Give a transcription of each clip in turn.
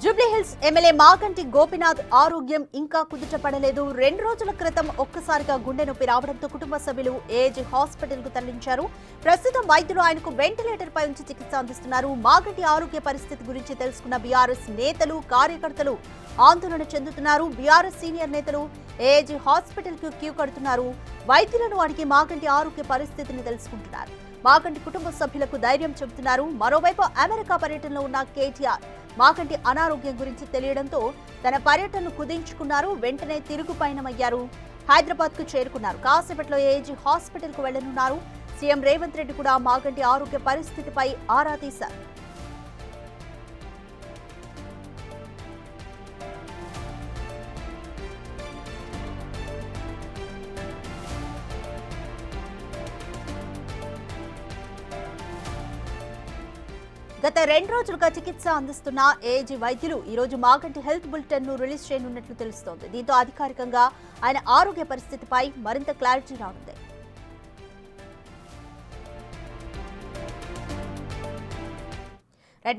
Jubilee Hills MLA Maganti Gopinath ఆరోగ్యం ఇంకా కుదుటపడలేదు. 2 రోజుల క్రితం ఒక్కసారిగా గుండె నొప్పి రావడంతో కుటుంబ సభ్యులు ఏజీ హాస్పిటల్ కు తరలించారు. ప్రస్తుతం వైద్యులు ఆయనకు వెంటిలేటర్ పై ఉంచి చికిత్స అందిస్తున్నారు. మాగంటి ఆరోగ్య పరిస్థితి గురించి తెలుసుకున్న బీఆర్ఎస్ నేతలు, కార్యకర్తలు ఆందోళన చెందుతున్నారు. బీఆర్ఎస్ సీనియర్ నేతలు ఏజీ హాస్పిటల్ కు క్యూ కడుతున్నారు. వైద్యులను అడిగి మాగంటి ఆరోగ్య పరిస్థితిని తెలుసుకుంటున్నారు. మాగంటి కుటుంబ సభ్యులకు ధైర్యం చెబుతున్నారు. మరోవైపు అమెరికా పర్యటనలో ఉన్న కేటీఆర్ మాగంటి అనారోగ్యం గురించి తెలియడంతో తన పర్యటనను కుదించుకున్నారు. వెంటనే తిరుగు పయనమయ్యారు. హైదరాబాద్ కు చేరుకున్నారు. కాసేపట్లో ఏజీ హాస్పిటల్ కు వెళ్లనున్నారు. సీఎం రేవంత్ రెడ్డి కూడా మాగంటి ఆరోగ్య పరిస్థితిపై ఆరా తీశారు. గత 2 రోజులుగా చికిత్స అందిస్తున్న ఏజీ వైద్యులు ఈ రోజు మాగంటి హెల్త్ బులెటిన్ ను రిలీజ్ చేయనున్నట్లు తెలుస్తోంది. దీంతో అధికారికంగా ఆయన ఆరోగ్య పరిస్థితిపై మరింత క్లారిటీ రానుంది.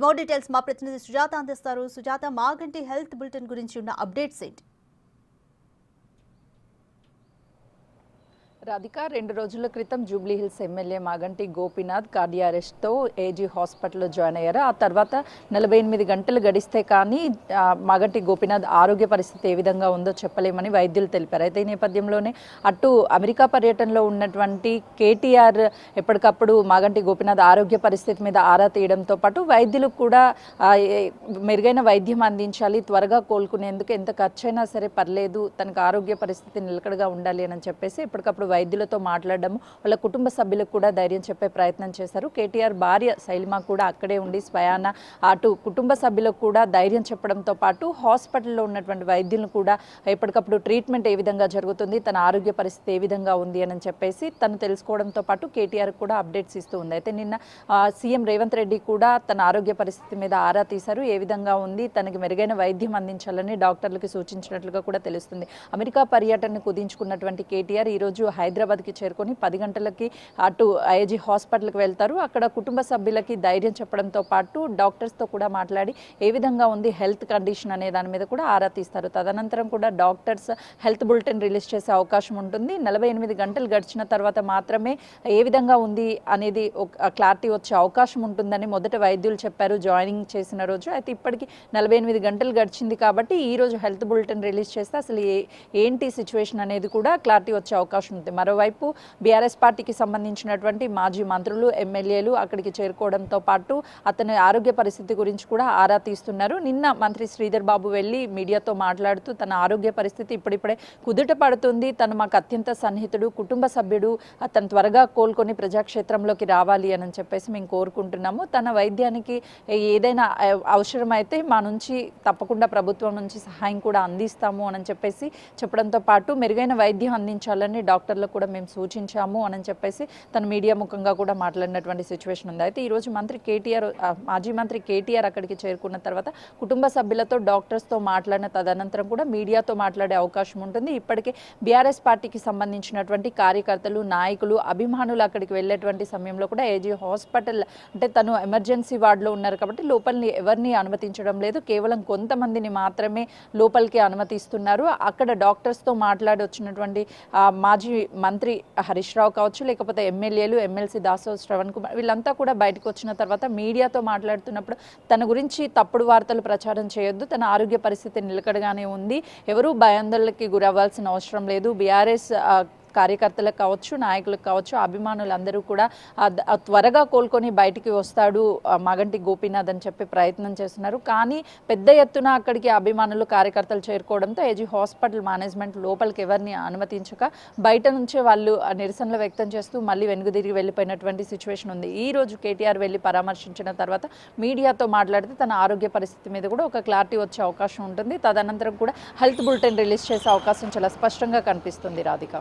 మోర్ డీటెయిల్స్ మా ప్రతినిధి సుజాత అందిస్తారు. సుజాత, మాగంటి హెల్త్ బులెటిన్ గురించి ఉన్న అప్డేట్స్ ఏంటి? రాధిక, 2 రోజుల క్రితం జూబ్లీహిల్స్ ఎమ్మెల్యే మాగంటి గోపీనాథ్ కార్డియా అరెస్ట్తో ఏజీ హాస్పిటల్లో జాయిన్ అయ్యారు. ఆ తర్వాత 48 గంటలు గడిస్తే కానీ మాగంటి గోపీనాథ్ ఆరోగ్య పరిస్థితి ఏ విధంగా ఉందో చెప్పలేమని వైద్యులు తెలిపారు. అయితే ఈ నేపథ్యంలోనే అటు అమెరికా పర్యటనలో ఉన్నటువంటి కేటీఆర్ ఎప్పటికప్పుడు మాగంటి గోపీనాథ్ ఆరోగ్య పరిస్థితి మీద ఆరా తీయడంతో పాటు వైద్యులకు కూడా మెరుగైన వైద్యం అందించాలి, త్వరగా కోలుకునేందుకు ఎంత ఖర్చైనా సరే పర్లేదు, తనకు ఆరోగ్య పరిస్థితి నిలకడగా ఉండాలి అని చెప్పేసి ఎప్పటికప్పుడు వైద్యులతో మాట్లాడడం, వాళ్ళ కుటుంబ సభ్యులకు కూడా ధైర్యం చెప్పే ప్రయత్నం చేశారు. కేటీఆర్ భార్య శైలిమ కూడా అక్కడే ఉండి స్వయాన అటు కుటుంబ సభ్యులకు కూడా ధైర్యం చెప్పడంతో పాటు హాస్పిటల్లో ఉన్నటువంటి వైద్యులను కూడా ఎప్పటికప్పుడు ట్రీట్మెంట్ ఏ విధంగా జరుగుతుంది, తన ఆరోగ్య పరిస్థితి ఏ విధంగా ఉంది అని చెప్పేసి తను తెలుసుకోవడంతో పాటు కేటీఆర్ కూడా అప్డేట్స్ ఇస్తూ ఉంది. అయితే నిన్న సీఎం రేవంత్ రెడ్డి కూడా తన ఆరోగ్య పరిస్థితి మీద ఆరా తీశారు. ఏ విధంగా ఉంది, తనకి మెరుగైన వైద్యం అందించాలని డాక్టర్లకు సూచించినట్లుగా కూడా తెలుస్తుంది. అమెరికా పర్యటనను కుదించుకున్నటువంటి కేటీఆర్ ఈరోజు హైదరాబాద్కి చేరుకొని 10 గంటలకి అటు ఐజీ హాస్పిటల్కి వెళ్తారు. అక్కడ కుటుంబ సభ్యులకి ధైర్యం చెప్పడంతో పాటు డాక్టర్స్తో కూడా మాట్లాడి ఏ విధంగా ఉంది హెల్త్ కండిషన్ అనే దాని మీద కూడా ఆరా తీస్తారు. తదనంతరం కూడా డాక్టర్స్ హెల్త్ బులెటిన్ రిలీజ్ చేసే అవకాశం ఉంటుంది. 48 గంటలు గడిచిన తర్వాత మాత్రమే ఏ విధంగా ఉంది అనేది ఒక క్లారిటీ వచ్చే అవకాశం ఉంటుందని మొదట వైద్యులు చెప్పారు జాయినింగ్ చేసిన రోజు. అయితే ఇప్పటికీ 48 గంటలు గడిచింది కాబట్టి ఈ రోజు హెల్త్ బులెటిన్ రిలీజ్ చేస్తే అసలు ఏంటి సిచ్యువేషన్ అనేది కూడా క్లారిటీ వచ్చే అవకాశం ఉంది. మరోవైపు బీఆర్ఎస్ పార్టీకి సంబంధించినటువంటి మాజీ మంత్రులు, ఎమ్మెల్యేలు అక్కడికి చేరుకోవడంతో పాటు అతని ఆరోగ్య పరిస్థితి గురించి కూడా ఆరా తీస్తున్నారు. నిన్న మంత్రి శ్రీధర్ బాబు వెళ్ళి మీడియాతో మాట్లాడుతూ తన ఆరోగ్య పరిస్థితి ఇప్పుడిప్పుడే కుదుట పడుతుంది, తను మాకు అత్యంత సన్నిహితుడు, కుటుంబ సభ్యుడు, అతను త్వరగా కోలుకొని ప్రజాక్షేత్రంలోకి రావాలి అని చెప్పేసి మేము కోరుకుంటున్నాము. తన వైద్యానికి ఏదైనా అవసరమైతే మా నుంచి తప్పకుండా ప్రభుత్వం నుంచి సహాయం కూడా అందిస్తాము అని చెప్పేసి చెప్పడంతో పాటు మెరుగైన వైద్యం అందించాలని డాక్టర్లకు కూడా మేము సూచించాము అని చెప్పేసి తన మీడియా ముఖంగా కూడా మాట్లాడినటువంటి సిచ్యువేషన్ ఉంది. అయితే ఈరోజు మాజీ మంత్రి కేటీఆర్ అక్కడికి చేరుకున్న తర్వాత కుటుంబ సభ్యులతో, డాక్టర్స్తో మాట్లాడిన తదనంతరం కూడా మీడియాతో మాట్లాడే అవకాశం ఉంటుంది. ఇప్పటికే బీఆర్ఎస్ పార్టీకి సంబంధించినటువంటి కార్యకర్తలు, నాయకులు, అభిమానులు అక్కడికి వెళ్ళేటువంటి సమయంలో కూడా ఏజీ హాస్పిటల్ అంటే తను ఎమర్జెన్సీ వార్డులో ఉన్నారు కాబట్టి లోపలిని ఎవరిని అనుమతించడం లేదు, కేవలం కొంతమందిని మాత్రమే లోపలికి అనుమతిస్తున్నారు. అక్కడ డాక్టర్స్తో మాట్లాడి వచ్చినటువంటి మాజీ మంత్రి హరీష్ రావు కావచ్చు, లేకపోతే ఎమ్మెల్యేలు, ఎమ్మెల్సీ దాసో శ్రవణ్ కుమార్ వీళ్ళంతా కూడా బయటకు వచ్చిన తర్వాత మీడియాతో మాట్లాడుతున్నప్పుడు తన గురించి తప్పుడు వార్తలు ప్రచారం చేయొద్దు, తన ఆరోగ్య పరిస్థితి నిలకడగానే ఉంది, ఎవరూ భయాందోళనకి గురవ్వాల్సిన అవసరం లేదు, బీఆర్ఎస్ కార్యకర్తలకు కావచ్చు, నాయకులకు కావచ్చు, అభిమానులందరూ కూడా త్వరగా కోలుకొని బయటికి వస్తాడు మాగంటి గోపీనాథ్ అని చెప్పి ప్రయత్నం చేస్తున్నారు. కానీ పెద్ద ఎత్తున అక్కడికి అభిమానులు, కార్యకర్తలు చేరుకోవడంతో ఏజీ హాస్పిటల్ మేనేజ్మెంట్ లోపలికి ఎవరిని అనుమతించక బయట నుంచే వాళ్ళు నిరసనలు వ్యక్తం చేస్తూ మళ్ళీ వెనుకదిరిగి వెళ్ళిపోయినటువంటి సిచ్యువేషన్ ఉంది. ఈ రోజు కేటీఆర్ వెళ్ళి పరామర్శించిన తర్వాత మీడియాతో మాట్లాడితే తన ఆరోగ్య పరిస్థితి మీద కూడా ఒక క్లారిటీ వచ్చే అవకాశం ఉంటుంది. తదనంతరం కూడా హెల్త్ బులెటిన్ రిలీజ్ చేసే అవకాశం చాలా స్పష్టంగా కనిపిస్తుంది. రాధిక.